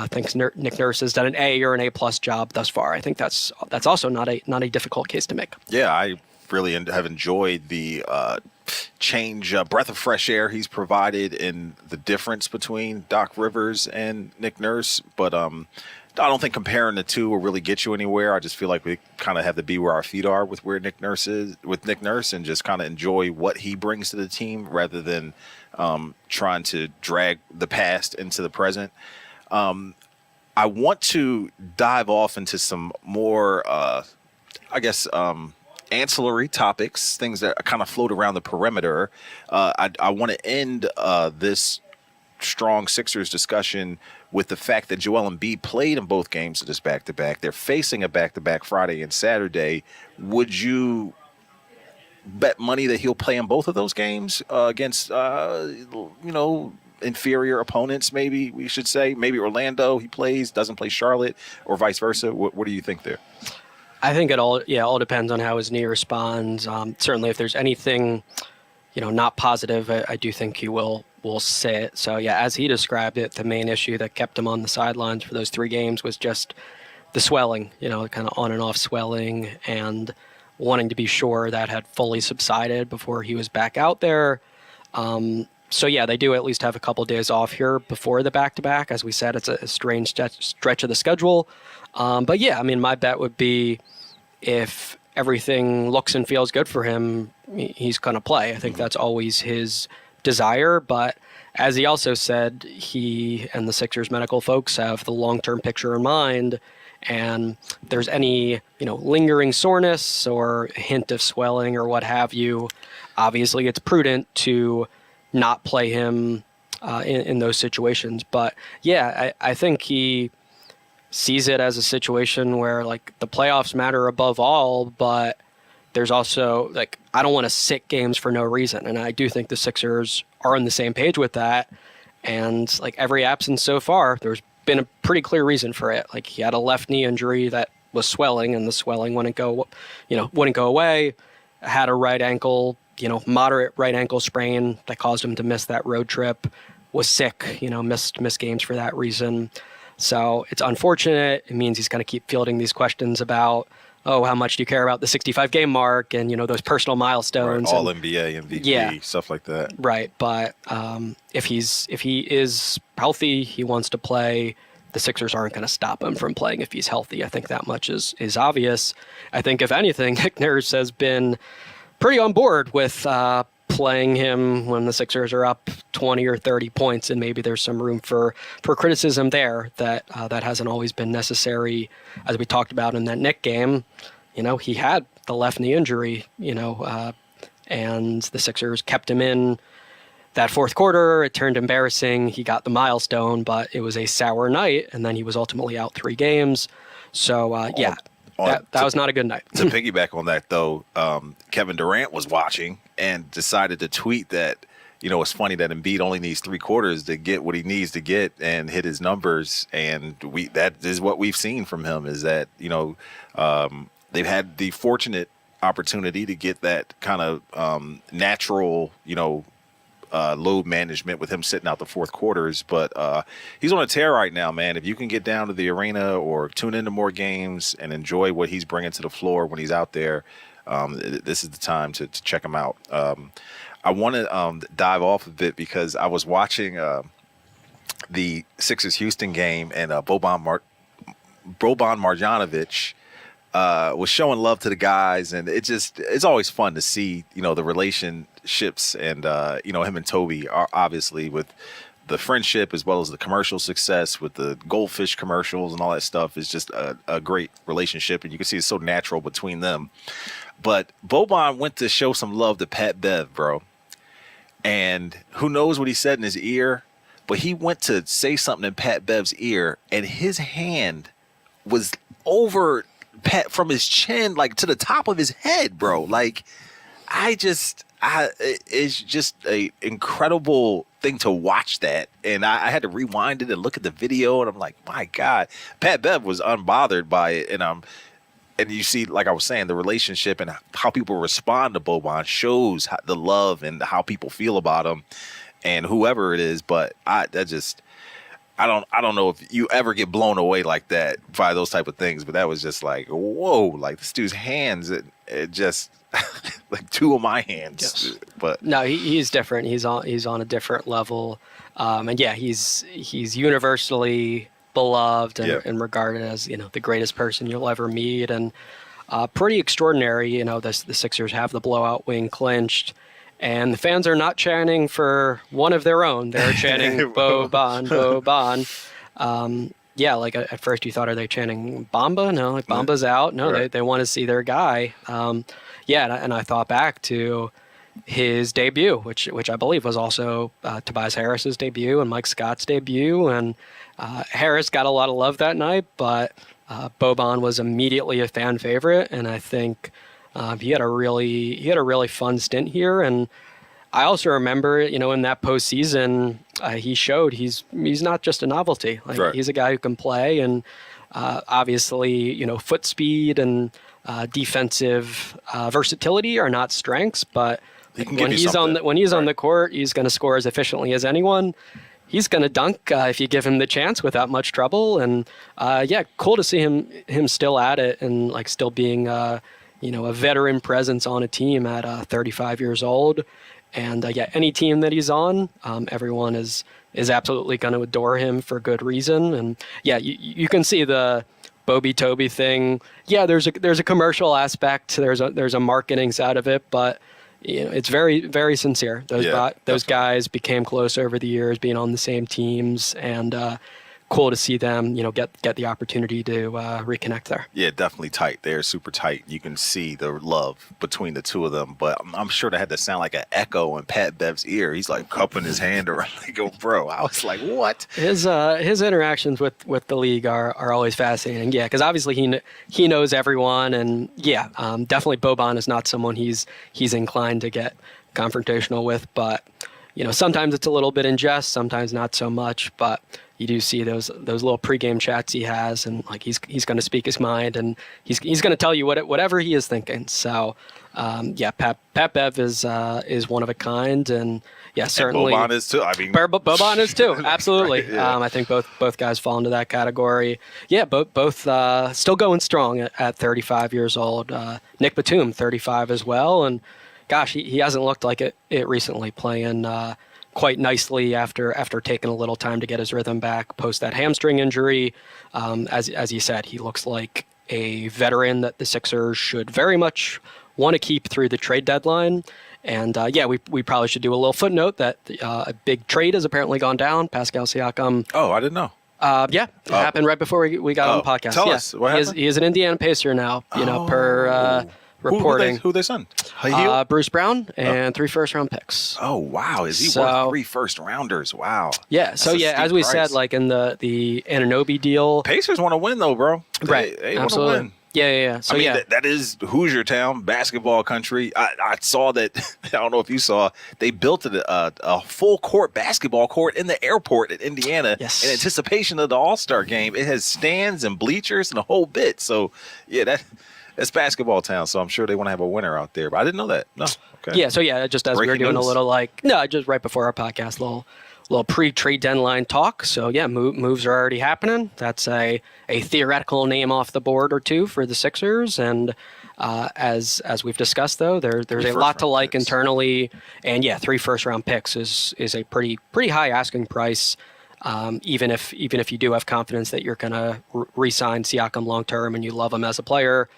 thinks Nick Nurse has done an A or an A plus job thus far. I think that's also not a difficult case to make. Yeah, I really have enjoyed the breath of fresh air he's provided in the difference between Doc Rivers and Nick Nurse. But I don't think comparing the two will really get you anywhere. I just feel like we kind of have to be where our feet are with where Nick Nurse is with Nick Nurse, and just kind of enjoy what he brings to the team rather than trying to drag the past into the present. I want to dive off into some more, ancillary topics, things that kind of float around the perimeter. I want to end this strong Sixers discussion with the fact that Joel Embiid played in both games of this back-to-back. They're facing a back-to-back Friday and Saturday. Would you bet money that he'll play in both of those games against, inferior opponents, maybe we should say? Maybe Orlando, he plays, doesn't play Charlotte, or vice versa. What do you think there? I think it all depends on how his knee responds. Certainly, if there's anything, not positive, I do think he will sit. So as he described it, the main issue that kept him on the sidelines for those 3 games was just the swelling, kind of on and off swelling, and wanting to be sure that had fully subsided before he was back out there. They do at least have a couple days off here before the back-to-back. As we said, it's a strange stretch of the schedule. My bet would be if everything looks and feels good for him, he's going to play. I think that's always his desire. But as he also said, he and the Sixers medical folks have the long-term picture in mind. And if there's any, lingering soreness or hint of swelling or what have you, obviously it's prudent to not play him in those situations. But I think he sees it as a situation where the playoffs matter above all, but there's also I don't want to sit games for no reason. And I do think the Sixers are on the same page with that. And every absence so far, there's been a pretty clear reason for it. He had a left knee injury that was swelling, and the swelling wouldn't go away. Had a right ankle, moderate right ankle sprain that caused him to miss that road trip. Was sick, missed games for that reason. So it's unfortunate. It means he's going to keep fielding these questions about, how much do you care about the 65-game mark and, those personal milestones. Right. All NBA, MVP, stuff like that. Right. But if he is healthy, he wants to play, the Sixers aren't going to stop him from playing if he's healthy. I think that much is obvious. I think, if anything, Nick Nurse has been pretty on board with playing him when the Sixers are up 20 or 30 points, and maybe there's some room for criticism there that hasn't always been necessary. As we talked about in that Knick game, he had the left knee injury, and the Sixers kept him in that fourth quarter. It turned embarrassing. He got the milestone, but it was a sour night, and then he was ultimately out 3 games. So, that was not a good night. To piggyback on that, though, Kevin Durant was watching and decided to tweet that, it's funny that Embiid only needs 3 quarters to get what he needs to get and hit his numbers. And that is what we've seen from him, is that, they've had the fortunate opportunity to get that kind of natural, load management with him sitting out the fourth quarters. But he's on a tear right now, man. If you can get down to the arena or tune into more games and enjoy what he's bringing to the floor when he's out there, this is the time to check him out. I want to dive off a bit because I was watching the Sixers Houston game, and Boban Marjanovic was showing love to the guys, and it's always fun to see, the relationships, and him and Toby are obviously with the friendship as well as the commercial success with the goldfish commercials and all that stuff is just a great relationship, and you can see it's so natural between them. But Boban went to show some love to Pat Bev, bro. And who knows what he said in his ear, but he went to say something in Pat Bev's ear, and his hand was over Pat from his chin, to the top of his head, bro. It's just a incredible thing to watch that, and I had to rewind it and look at the video, and I'm like, my God, Pat Bev was unbothered by it, and you see, like I was saying, the relationship and how people respond to Boban shows the love and how people feel about him, and whoever it is. But I don't know if you ever get blown away like that by those type of things. But that was just like, whoa, like this dude's hands, it just like two of my hands. Yes. But no, he's different. He's on a different level, and yeah, he's universally beloved and regarded as the greatest person you'll ever meet, and pretty extraordinary. The Sixers have the blowout win clinched, and the fans are not chanting for one of their own. They're chanting Boban, Boban. Yeah, like at first you thought, are they chanting Bamba? No, like Bamba's out. No, right. they want to see their guy. And I thought back to his debut, which I believe was also Tobias Harris's debut and Mike Scott's debut, and Harris got a lot of love that night, but Boban was immediately a fan favorite, and I think he had a really fun stint here. And I also remember, in that postseason, he showed he's not just a novelty. Like right. He's a guy who can play, and obviously, foot speed and defensive versatility are not strengths, but when he's on the court, he's going to score as efficiently as anyone. He's going to dunk if you give him the chance without much trouble. And cool to see him still at it and like still being a veteran presence on a team at 35 years old. And any team that he's on, everyone is absolutely going to adore him for good reason. And you can see the Bobby Toby thing. Yeah, there's a commercial aspect. There's a marketing side of it, but it's very, very sincere. Those guys became close over the years, being on the same teams, and cool to see them, get the opportunity to reconnect there. Yeah, definitely tight. They're super tight. You can see the love between the two of them, but I'm sure that had to sound like an echo in Pat Bev's ear. He's like cupping his hand around. I go, bro. I was like, what? His interactions with the league are always fascinating. Yeah, because obviously he knows everyone, and definitely Boban is not someone he's inclined to get confrontational with, but sometimes it's a little bit in jest, sometimes not so much, but you do see those little pregame chats he has, and like he's going to speak his mind, and he's going to tell you whatever he is thinking. So, Pat Bev is one of a kind, and certainly and Boban is too. I mean, Boban is too. Absolutely. Right, yeah. I think both guys fall into that category. Yeah, both still going strong at 35 years old. Nick Batum, 35 as well, and gosh, he hasn't looked like it recently, playing quite nicely after taking a little time to get his rhythm back post that hamstring injury. As you said, he looks like a veteran that the Sixers should very much want to keep through the trade deadline. And we probably should do a little footnote that a big trade has apparently gone down. Pascal Siakam. Oh, I didn't know. It happened right before we got on the podcast. Tell us what happened. He is an Indiana Pacer now. Per reporting. Who they signed? Bruce Brown and 3 first-round picks. Oh, wow. Is he worth 3 first-rounders? Wow. Yeah. That's as we said, like in the Anunoby deal. Pacers want to win, though, bro. Right. They want to win. Yeah. So, that is Hoosier Town, basketball country. I saw that. I don't know if you saw. They built a full-court basketball court in the airport in Indiana in anticipation of the All-Star game. It has stands and bleachers and a whole bit. So, it's basketball town, so I'm sure they want to have a winner out there. But I didn't know that. No. Okay. Yeah. So just as Breaking we were doing news. A little just right before our podcast, little pre-trade deadline talk. So moves are already happening. That's a theoretical name off the board or two for the Sixers, and as we've discussed, though, there's a lot to like picks. Internally, and 3 first-round picks is a pretty high asking price. Even if you do have confidence that you're going to re-sign Siakam long term and you love him as a player.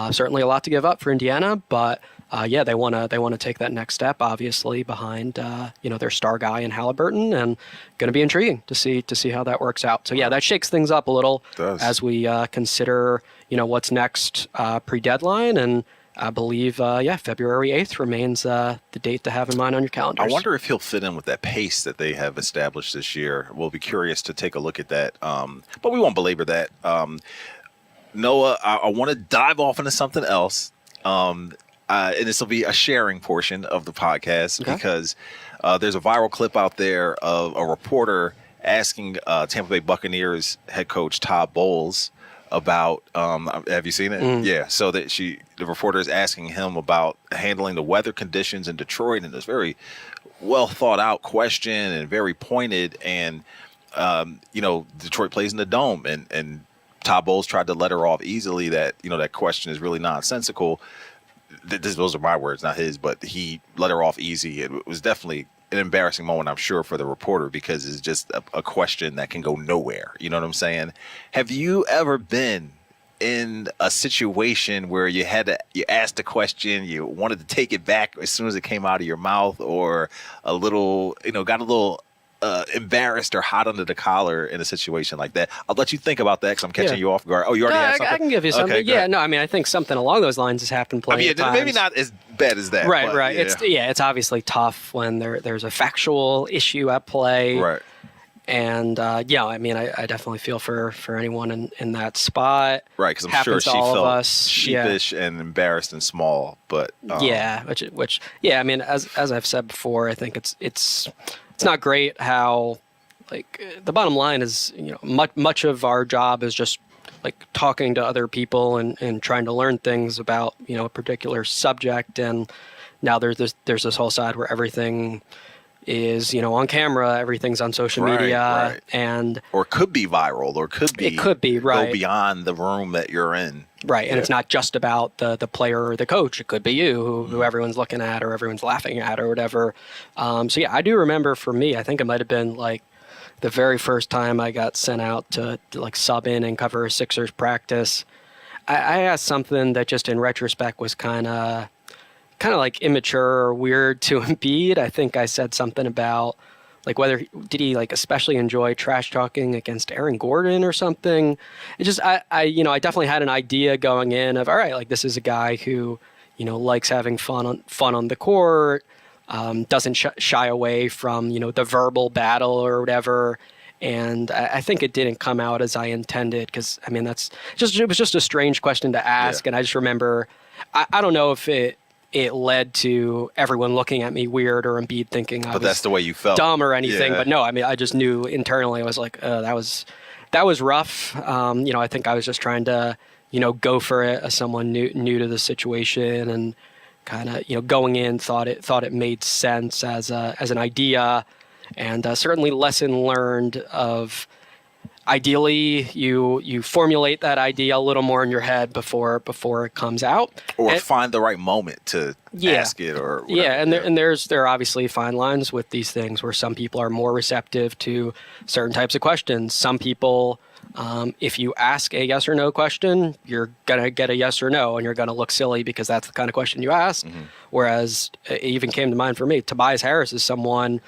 Certainly a lot to give up for Indiana, but they want to take that next step, obviously, behind their star guy in Halliburton, and going to be intriguing to see how that works out. So that shakes things up a little as we consider what's next pre-deadline, and I believe February 8th remains the date to have in mind on your calendars. I wonder if he'll fit in with that pace that they have established this year. We'll be curious to take a look at that, but we won't belabor that. Noah, I want to dive off into something else, and this will be a sharing portion of the podcast because There's a viral clip out there of a reporter asking Tampa Bay Buccaneers head coach Todd Bowles about have you seen it? Yeah. So that the reporter is asking him about handling the weather conditions in Detroit, and it's very well thought out question and very pointed. And Detroit plays in the dome, and Todd Bowles tried to let her off easily that that question is really nonsensical. Those are my words, not his, but he let her off easy. It was definitely an embarrassing moment, I'm sure, for the reporter, because it's just a question that can go nowhere. You know what I'm saying? Have you ever been in a situation where you asked a question, you wanted to take it back as soon as it came out of your mouth, or got a little embarrassed or hot under the collar in a situation like that? I'll let you think about that because I'm catching you off guard. Oh, you already had something? I can give you something. Okay, no, I mean, I think something along those lines has happened plenty of times. Maybe not as bad as that. Right, but, right. Yeah. It's obviously tough when there's a factual issue at play. Right. And I mean, I definitely feel for anyone in that spot. Right, because I'm sure she felt sheepish and embarrassed and small. But which I mean, as I've said before, I think it's not great how, like, the bottom line is, much of our job is just like talking to other people and trying to learn things about a particular subject. And now there's this whole side where everything is on camera, everything's on social media, and or could be viral, or could be right, go beyond the room that you're in, right. And it's not just about the player or the coach. It could be you who everyone's looking at or everyone's laughing at or whatever. So I do remember, for me, I think it might have been like the very first time I got sent out to like sub in and cover a Sixers practice. I asked something that just in retrospect was kind of like immature or weird to Embiid. I think I said something about like did he like especially enjoy trash talking against Aaron Gordon or something. It just I definitely had an idea going in of, all right, like, this is a guy who likes having fun on the court, doesn't shy away from the verbal battle or whatever. And I think it didn't come out as I intended, because I mean it was just a strange question to ask. And I just remember I don't know if it led to everyone looking at me weird or Embiid thinking I was that's the way you felt, dumb or anything. But no, I mean, I just knew internally, I was like, that was rough. I think I was just trying to, go for it as someone new to the situation, and kind of, going in, thought it made sense as an idea, and certainly lesson learned of, ideally, you formulate that idea a little more in your head before it comes out, or find the right moment to ask it, or whatever. And there are obviously fine lines with these things, where some people are more receptive to certain types of questions. Some people, if you ask a yes or no question, you're gonna get a yes or no, and you're gonna look silly because that's the kind of question you asked. Mm-hmm. Whereas it even came to mind for me, Tobias Harris is someone,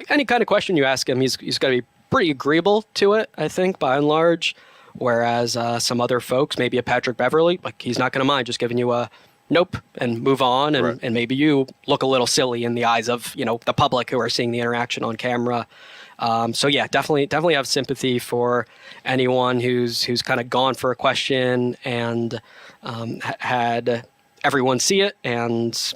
any kind of question you ask him, he's gonna be pretty agreeable to it, I think, by and large. Whereas some other folks, maybe a Patrick Beverley, like, he's not going to mind just giving you a nope and move on, and maybe you look a little silly in the eyes of the public who are seeing the interaction on camera. So definitely have sympathy for anyone who's kind of gone for a question and had everyone see it and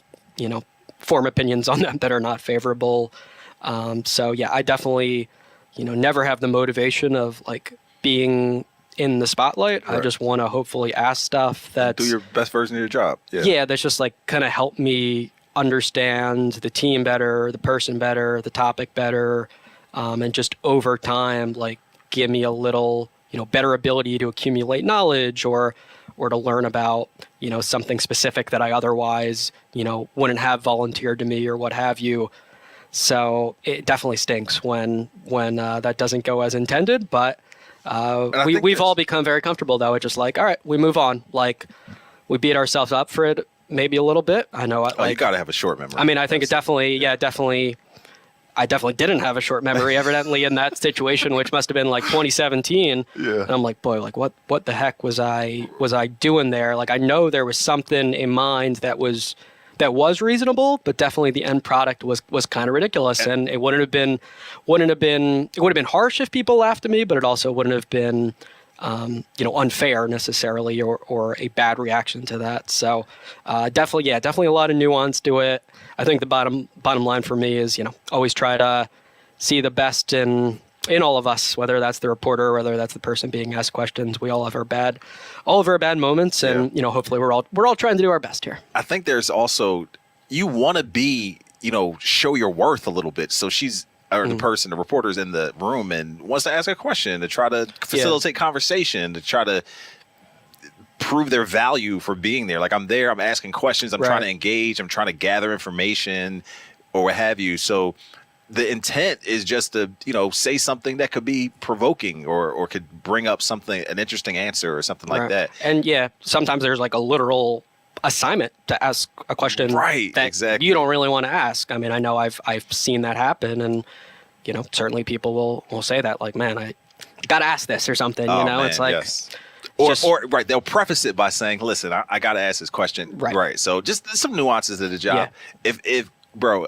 form opinions on them that are not favorable. I definitely never have the motivation of like being in the spotlight. Right. I just want to hopefully ask stuff that do your best version of your job. Yeah, that's just like kind of help me understand the team better, the person better, the topic better, and just over time, like, give me a little better ability to accumulate knowledge or to learn about something specific that I otherwise wouldn't have volunteered to me or what have you. So it definitely stinks when that doesn't go as intended, but we've all become very comfortable, though. It's just like, all right, we move on. Like, we beat ourselves up for it maybe a little bit. I know. You got to have a short memory. I mean, I think definitely. I definitely didn't have a short memory, evidently, in that situation, which must have been like 2017. Yeah. And I'm like, boy, like, what the heck was I doing there? Like, I know there was something in mind that was reasonable, but definitely the end product was kind of ridiculous, and it would have been harsh if people laughed at me, but it also wouldn't have been unfair necessarily or a bad reaction to that. So definitely a lot of nuance to it. I think the bottom line for me is, always try to see the best in all of us, whether that's the reporter, whether that's the person being asked questions. We all have our bad moments, and hopefully we're all trying to do our best here. I think there's also, you want to be, show your worth a little bit. So the reporter's in the room and wants to ask a question to try to facilitate conversation, to try to prove their value for being there. Like, I'm there, I'm asking questions, I'm trying to engage, I'm trying to gather information or what have you. So the intent is just to, say something that could be provoking or could bring up an interesting answer or something like that. And sometimes there's like a literal assignment to ask a question that you don't really want to ask. I mean, I know I've seen that happen, and certainly people will say that, like, man, I gotta ask this or something. It's like, yes. They'll preface it by saying, listen, I gotta ask this question. Right. So just some nuances of the job. If bro,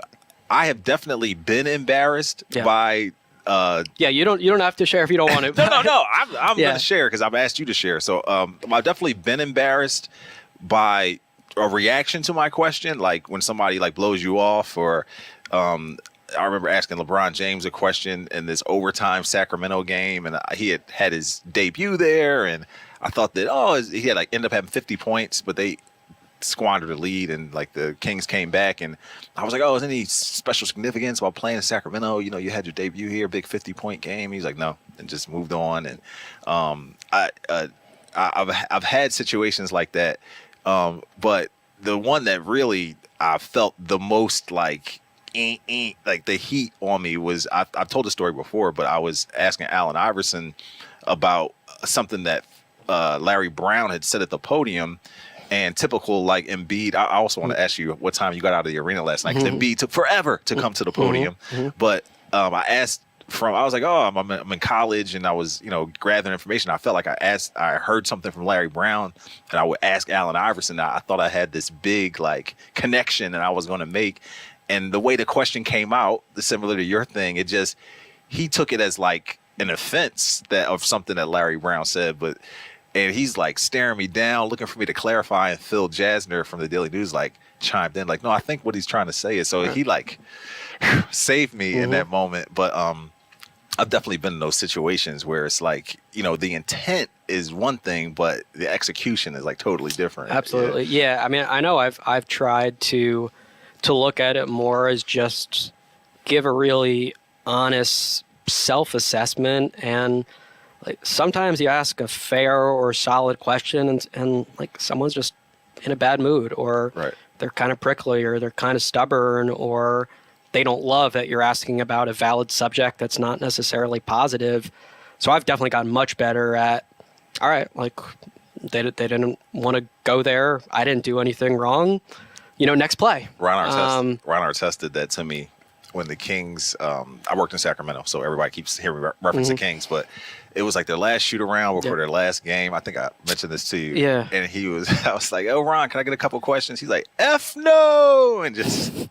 I have definitely been embarrassed by. You don't have to share if you don't want to. No. I'm going to share because I've asked you to share. So I've definitely been embarrassed by a reaction to my question, like when somebody like blows you off, or I remember asking LeBron James a question in this overtime Sacramento game, and he had his debut there, and I thought that he had ended up having 50 points, but they squandered the lead, and the Kings came back, and I was like, is any special significance while playing in Sacramento? You had your debut here, big 50-point game. He's like, no, and just moved on. And I've had situations like that, but the one that really I felt the most like the heat on me was, I've told the story before, but I was asking Allen Iverson about something that Larry Brown had said at the podium. And typical like Embiid, I also want to ask you what time you got out of the arena last night, because Embiid took forever to come to the podium. But I was like, I'm in college, and I was, gathering information. I felt like I heard something from Larry Brown, and I would ask Allen Iverson. I thought I had this big connection that I was going to make. And the way the question came out, similar to your thing, he took it as an offense of something that Larry Brown said, and he's staring me down, looking for me to clarify. And Phil Jasner from the Daily News chimed in no, I think what he's trying to say is, so he saved me in that moment. But I've definitely been in those situations where it's the intent is one thing, but the execution is totally different. Absolutely. Yeah. I mean, I know I've tried to look at it more as just give a really honest self-assessment, and sometimes you ask a fair or solid question and someone's just in a bad mood, or they're kind of prickly, or they're kind of stubborn, or they don't love that you're asking about a valid subject that's not necessarily positive. So I've definitely gotten much better at, all right, they didn't want to go there. I didn't do anything wrong. Next play. Ron Artest did that to me when the Kings, I worked in Sacramento, so everybody keeps hearing me reference the Kings, but it was their last shoot around before their last game. I think I mentioned this to you. Yeah. And I was like, oh, Ron, can I get a couple questions? He's like, F no! And just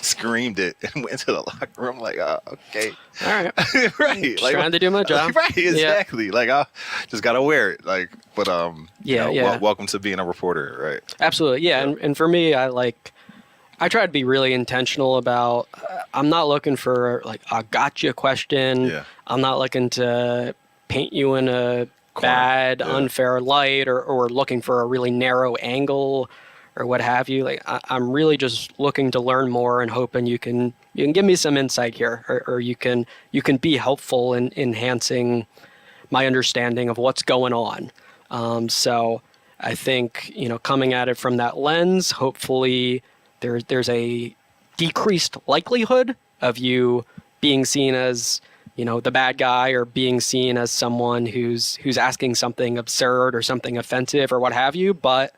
screamed it and went to the locker room okay. All right. Right. Trying to do my job. Right, exactly. I just got to wear it. Welcome to being a reporter, right? Absolutely. Yeah. And for me, I try to be really intentional about, I'm not looking for a gotcha question. Yeah. I'm not looking to paint you in a bad, unfair light, or looking for a really narrow angle or what have you. I'm really just looking to learn more and hoping you can give me some insight here, or you can be helpful in enhancing my understanding of what's going on. So I think, coming at it from that lens, hopefully there's a decreased likelihood of you being seen as, the bad guy, or being seen as someone who's asking something absurd or something offensive or what have you. But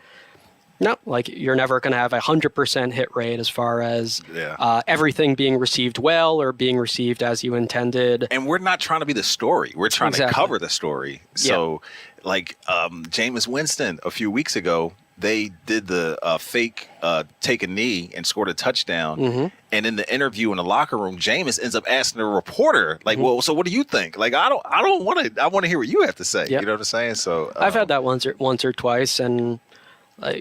no, you're never going to have 100% hit rate as far as everything being received well or being received as you intended. And we're not trying to be the story. We're trying to cover the story. So Jameis Winston a few weeks ago, they did the fake take a knee and scored a touchdown. And in the interview in the locker room, Jameis ends up asking the reporter, like, well, so what do you think? Like, I want to hear what you have to say. Yep. You know what I'm saying? So I've had that once or twice, and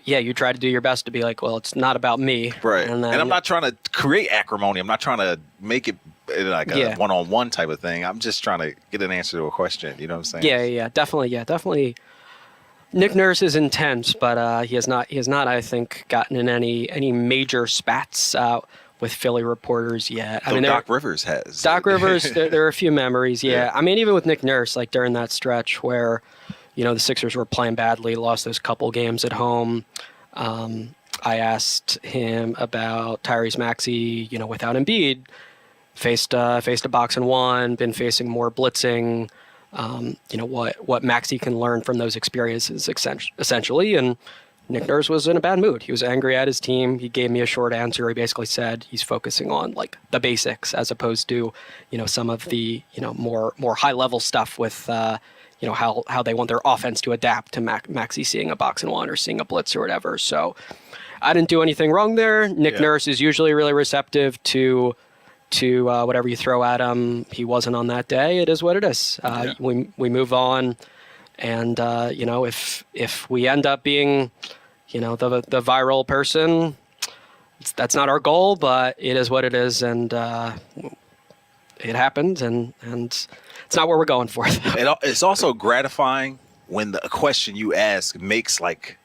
you try to do your best to be like, well, it's not about me. Right. And I'm not trying to create acrimony. I'm not trying to make it like a one-on-one type of thing. I'm just trying to get an answer to a question. You know what I'm saying? Yeah, definitely. Nick Nurse is intense, but he has not, I think, gotten in any major spats with Philly reporters yet. I mean, Doc Rivers has. Doc Rivers, there are a few memories, yeah. I mean, even with Nick Nurse, like during that stretch where, the Sixers were playing badly, lost those couple games at home. I asked him about Tyrese Maxey, without Embiid, faced a box and one, been facing more blitzing. What Maxey can learn from those experiences, essentially. And Nick Nurse was in a bad mood. He was angry at his team. He gave me a short answer. He basically said he's focusing on like the basics as opposed to, some of the, more high level stuff with, how they want their offense to adapt to Maxey seeing a box and one or seeing a blitz or whatever. So I didn't do anything wrong there. Nick Nurse is usually really receptive to whatever you throw at him. He wasn't on that day. It is what it is. We move on, and if we end up being, the viral person, that's not our goal, but it is what it is, and it happened, and it's not what we're going for. It's also gratifying when the question you ask makes like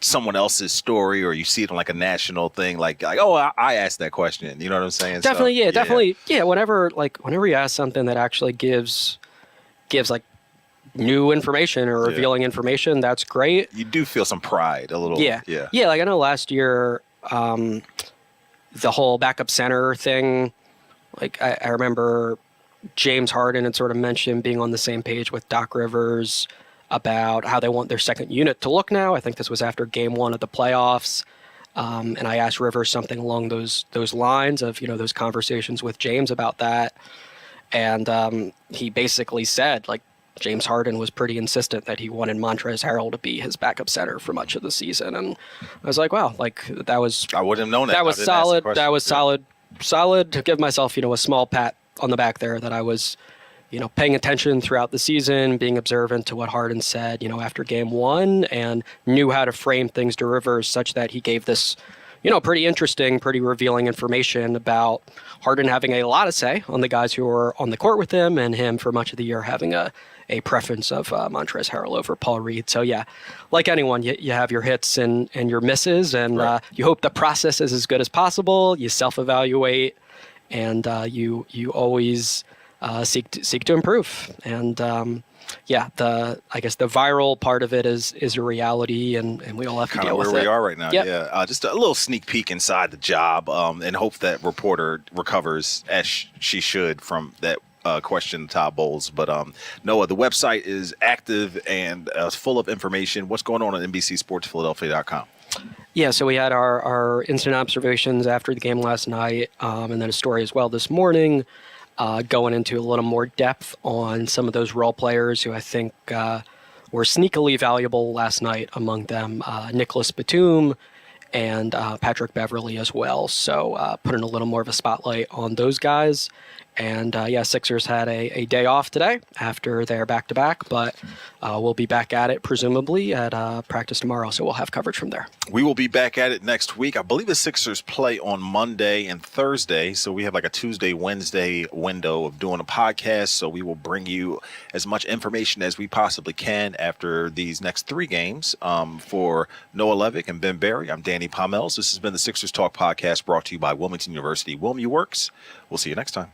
someone else's story, or you see it on like a national thing, like oh, I asked that question. You know what I'm saying? Definitely, so, definitely. Whenever you ask something that actually gives like new information or revealing information, that's great. You do feel some pride a little. Yeah. Like I know last year, the whole backup center thing. Like I remember James Harden had sort of mentioned being on the same page with Doc Rivers about how they want their second unit to look now. I think this was after game one of the playoffs. And I asked Rivers something along those lines of, those conversations with James about that. And he basically said, like, James Harden was pretty insistent that he wanted Montrezl Harrell to be his backup center for much of the season. And I was like, wow, like that was... I wouldn't have known that. That was solid. That was solid to give myself, a small pat on the back there that I was... paying attention throughout the season, being observant to what Harden said, after game one, and knew how to frame things to Rivers such that he gave this, pretty interesting, pretty revealing information about Harden having a lot to say on the guys who were on the court with him, and him for much of the year having a preference of Montrezl Harrell over Paul Reed. So yeah, like anyone, you have your hits and your misses, and you hope the process is as good as possible. You self-evaluate, and you always... seek to improve, and I guess the viral part of it is a reality, and we all have to deal with it. Kind of where we are right now. Yep. Yeah, just a little sneak peek inside the job, and hope that reporter recovers as she should from that question, Todd Bowles. But Noah, the website is active and full of information. What's going on NBCSportsPhiladelphia.com? Yeah, so we had our instant observations after the game last night, and then a story as well this morning. Going into a little more depth on some of those role players who I think were sneakily valuable last night, among them Nicholas Batum and Patrick Beverley as well. So putting a little more of a spotlight on those guys. And Sixers had a day off today after their back-to-back, but we'll be back at it presumably at practice tomorrow, so we'll have coverage from there. We will be back at it next week. I believe the Sixers play on Monday and Thursday, so we have like a Tuesday, Wednesday window of doing a podcast, so we will bring you as much information as we possibly can after these next three games. For Noah Levick and Ben Berry, I'm Danny Pommells. This has been the Sixers Talk Podcast brought to you by Wilmington University. Wilmue Works. We'll see you next time.